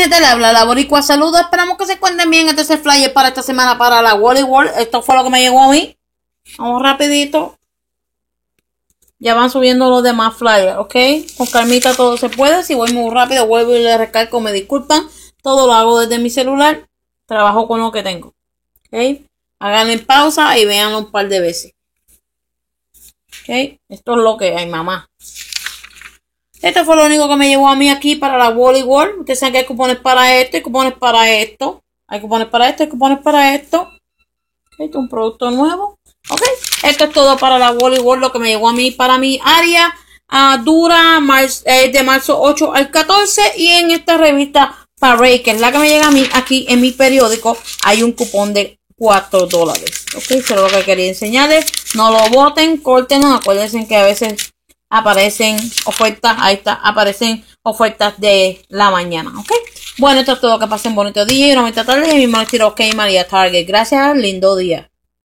gente, le habla la Boricua. Saludos, esperamos que se encuentren bien. Este es el flyer para esta semana para la Wally World. Esto fue lo que me llegó a mí. Vamos rapidito. Ya van subiendo los demás flyers, ¿ok? Con calmita todo se puede. Si voy muy rápido, vuelvo y le recalco, me disculpan. Todo lo hago desde mi celular. Trabajo con lo que tengo, ¿ok? Háganle pausa y véanlo un par de veces. ¿Ok? Esto es lo que hay, mamá. Esto fue lo único que me llegó a mí aquí para la Wally World. Ustedes saben que hay cupones para esto y cupones para esto. Hay cupones para esto y cupones para esto. Okay, esto es un producto nuevo. Ok. Esto es todo para la Wally World. Lo que me llegó a mí para mi área. Dura de marzo 8 al 14. Y en esta revista Parade, que es la que me llega a mí aquí en mi periódico, hay un cupón de $4. Ok. Eso es lo que quería enseñarles. No lo boten, córtenlo. Acuérdense que a veces aparecen ofertas, ahí está, aparecen ofertas de la mañana, ¿ok? Bueno, esto es todo, que pasen bonito día y una bonita tarde. Y mi hermano estilo, ok, María Target. Gracias, lindo día.